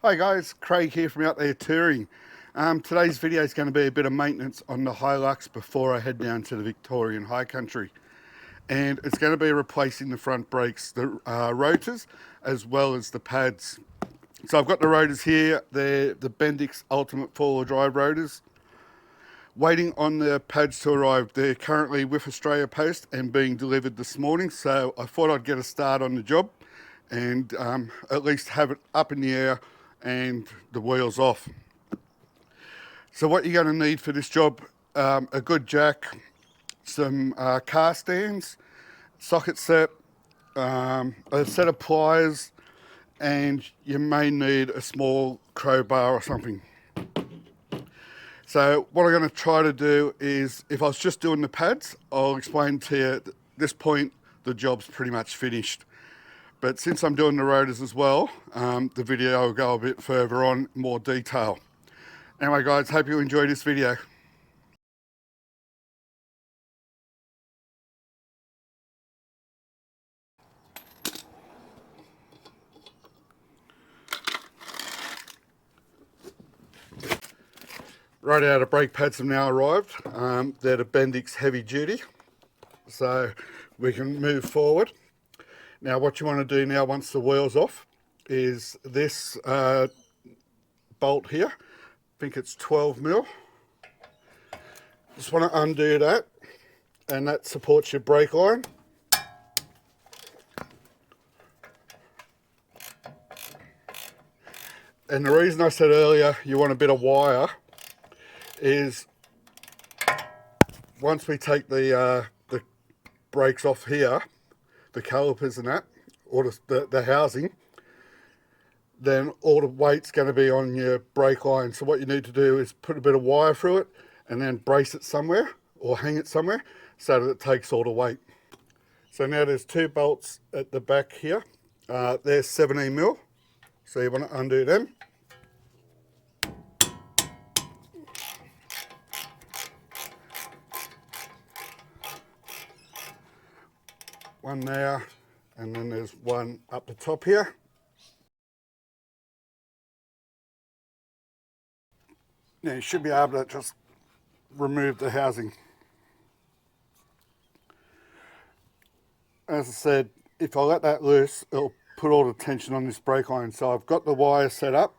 Hi guys, Craig here from Out There Touring. Today's video is going to be a bit of maintenance on the Hilux before I head down to the Victorian High Country. And it's going to be replacing the front brakes, the rotors, as well as the pads. So I've got the rotors here, they're the Bendix Ultimate 4-wheel drive rotors. Waiting on the pads to arrive. They're currently with Australia Post and being delivered this morning, so I thought I'd get a start on the job and at least have it up in the air and the wheels off. So what you're going to need for this job, a good jack, some car stands, socket set, a set of pliers, and you may need a small crowbar or something. So what I'm going to try to do is, if I was just doing the pads, I'll explain to you at this point the job's pretty much finished. But since I'm doing the rotors as well, the video will go a bit further on, more detail. Anyway guys, hope you enjoyed this video. Right out, the brake pads have now arrived. They're the Bendix Heavy Duty, so we can move forward. Now what you want to do now, once the wheel's off, is this bolt here. I think it's 12mm. Just want to undo that, and that supports your brake line. And the reason I said earlier you want a bit of wire is once we take the brakes off here, the calipers and that, or the housing, then all the weight's going to be on your brake line. So what you need to do is put a bit of wire through it and then brace it somewhere or hang it somewhere so that it takes all the weight. So now there's two bolts at the back here. They're 17mm, so you want to undo them. One there, and then there's one up the top here. Now you should be able to just remove the housing. As I said, if I let that loose, it'll put all the tension on this brake line. So I've got the wire set up.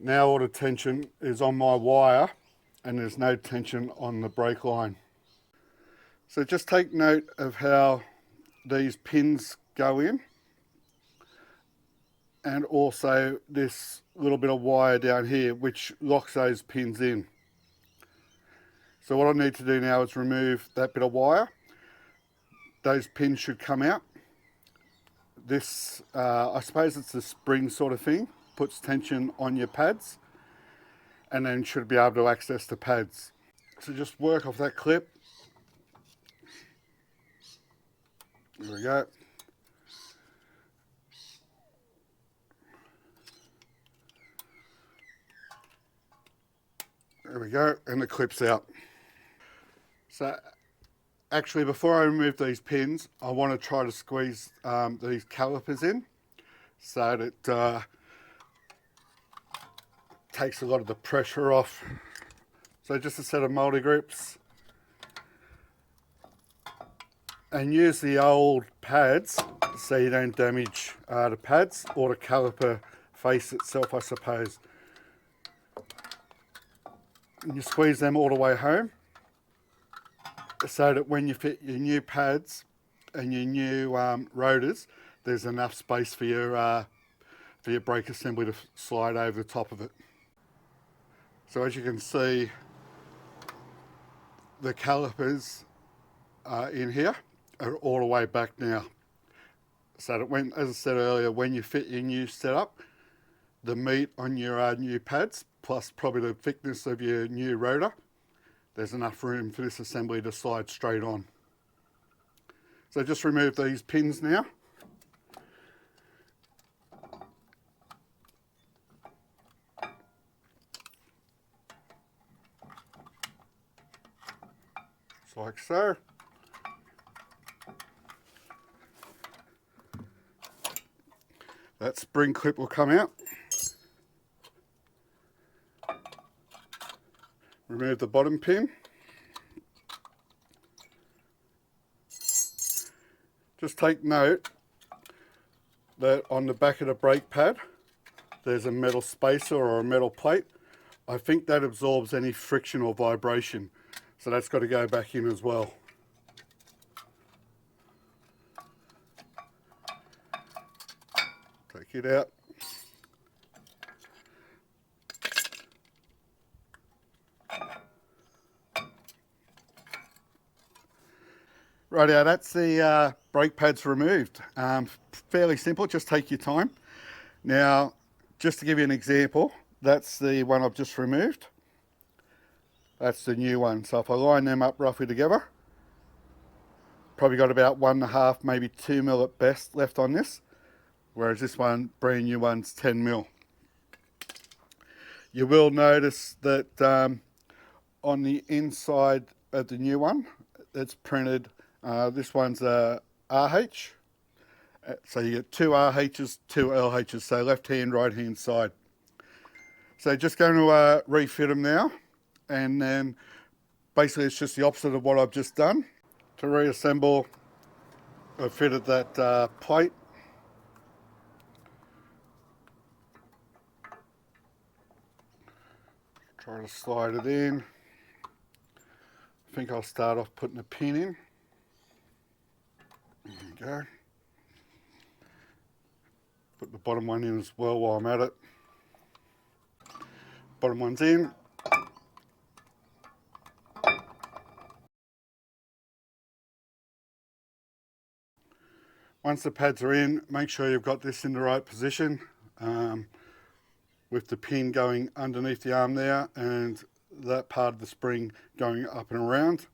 Now all the tension is on my wire and there's no tension on the brake line. So just take note of how these pins go in, and also this little bit of wire down here which locks those pins in. So what I need to do now is remove that bit of wire. Those pins should come out. This, I suppose it's a spring sort of thing, puts tension on your pads and then should be able to access the pads. So just work off that clip. There we go. There we go, and the clip's out. So actually, before I remove these pins, I want to try to squeeze these calipers in so that takes a lot of the pressure off. So just a set of multi-grips, and use the old pads so you don't damage the pads or the caliper face itself, I suppose. And you squeeze them all the way home so that when you fit your new pads and your new rotors, there's enough space for your brake assembly to slide over the top of it. So as you can see, the calipers in here are all the way back now. So that when, as I said earlier, when you fit your new setup, the meat on your new pads, plus probably the thickness of your new rotor, there's enough room for this assembly to slide straight on. So just remove these pins now. Just like so. that spring clip will come out. Remove the bottom pin. Just take note that on the back of the brake pad there's a metal spacer or a metal plate. I think that absorbs any friction or vibration, so that's got to go back in as well. Take it out. Rightio, that's the brake pads removed. Fairly simple, just take your time. Now, just to give you an example, that's the one I've just removed. That's the new one. So if I line them up roughly together, probably got about 1.5, maybe 2 mil at best left on this, whereas this one, brand new one's 10 mil. You will notice that on the inside of the new one, it's printed, this one's a RH. So you get 2 RHs, 2 LHs, so left hand, right hand side. So just going to refit them now, and then basically it's just the opposite of what I've just done. To reassemble, I've fitted that plate. Try to slide it in. I think I'll start off putting a pin in. There we go. Put the bottom one in as well while I'm at it. Bottom one's in. Once the pads are in, make sure you've got this in the right position, with the pin going underneath the arm there and that part of the spring going up and around.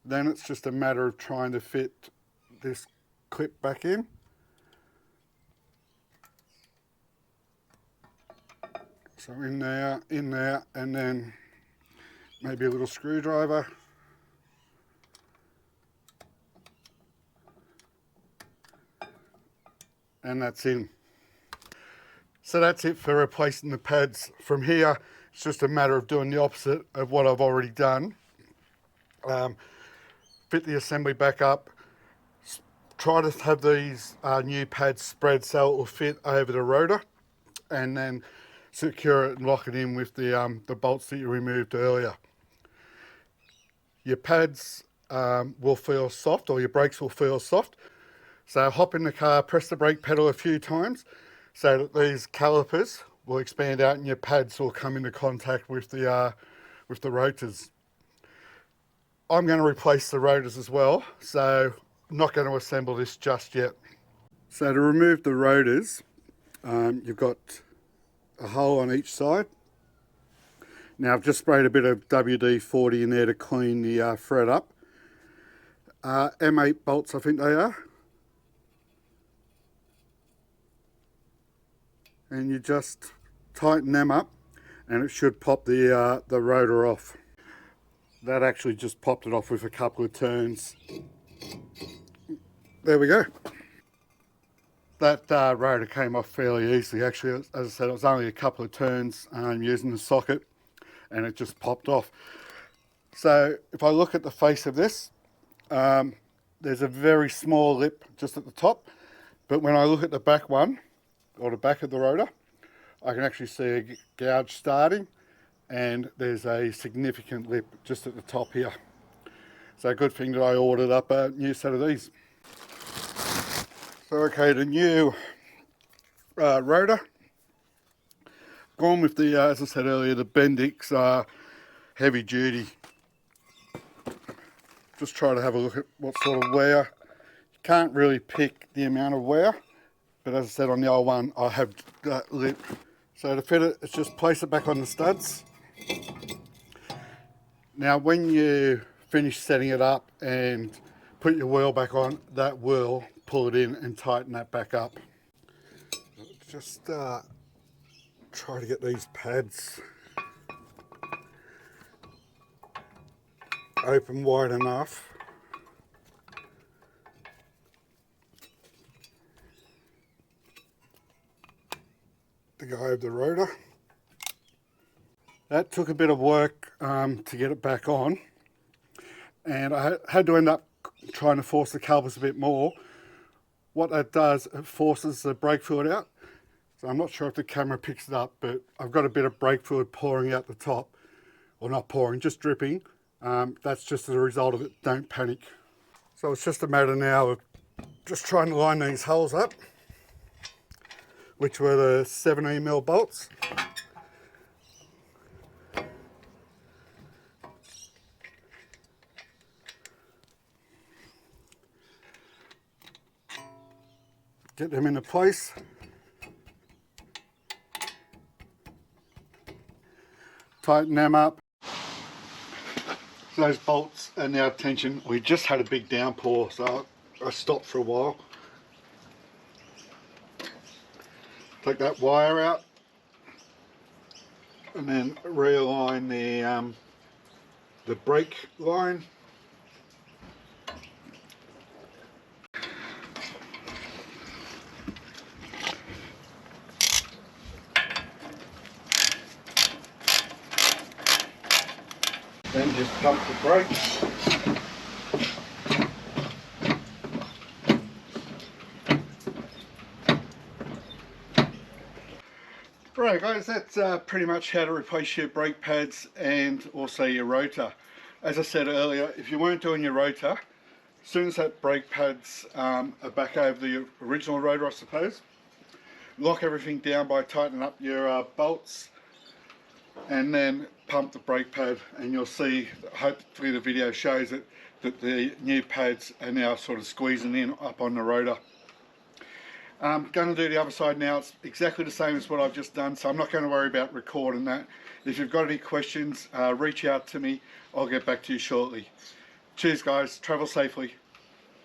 Then it's just a matter of trying to fit this clip back in. So in there, and then maybe a little screwdriver. And that's in. So that's it for replacing the pads. From here, it's just a matter of doing the opposite of what I've already done. Fit the assembly back up. Try to have these new pads spread so it will fit over the rotor, and then secure it and lock it in with the bolts that you removed earlier. Your pads will feel soft, or your brakes will feel soft. So hop in the car, press the brake pedal a few times so that these calipers will expand out and your pads will come into contact with the rotors. I'm going to replace the rotors as well, so I'm not going to assemble this just yet. So to remove the rotors, you've got a hole on each side. Now I've just sprayed a bit of WD-40 in there to clean the thread up. M8 bolts, I think they are. And you just tighten them up and it should pop the rotor off. That actually just popped it off with a couple of turns. There we go. That rotor came off fairly easily. Actually, as I said, it was only a couple of turns using the socket and it just popped off. So if I look at the face of this, there's a very small lip just at the top, but when I look at the back one, or the back of the rotor, I can actually see a gouge starting, and there's a significant lip just at the top here. So good thing that I ordered up a new set of these. So okay, the new rotor, gone with the, as I said earlier, the Bendix Heavy Duty. Just try to have a look at what sort of wear. You can't really pick the amount of wear, but as I said on the old one, I have that lip. So to fit it, it's just place it back on the studs. Now when you finish setting it up and put your wheel back on, that will pull it in and tighten that back up. Just try to get these pads open wide enough. the guy of the rotor. That took a bit of work to get it back on, and I had to end up trying to force the calipers a bit more. What that does, it forces the brake fluid out. So I'm not sure if the camera picks it up, but I've got a bit of brake fluid pouring out the top. Or not pouring, just dripping. That's just as a result of it. Don't panic. So it's just a matter now of just trying to line these holes up, which were the 17mm bolts. Get them into place. Tighten them up. Those bolts are now tension. We just had a big downpour, so I stopped for a while. Take that wire out and then realign the brake line. Then just pump the brakes. Right guys, that's pretty much how to replace your brake pads and also your rotor. As I said earlier, if you weren't doing your rotor, as soon as that brake pads are back over the original rotor, I suppose, lock everything down by tightening up your bolts, and then pump the brake pad, and you'll see, hopefully the video shows it, that the new pads are now sort of squeezing in up on the rotor. I'm going to do the other side now. It's exactly the same as what I've just done, so I'm not going to worry about recording that. If you've got any questions, reach out to me. I'll get back to you shortly. Cheers guys, travel safely.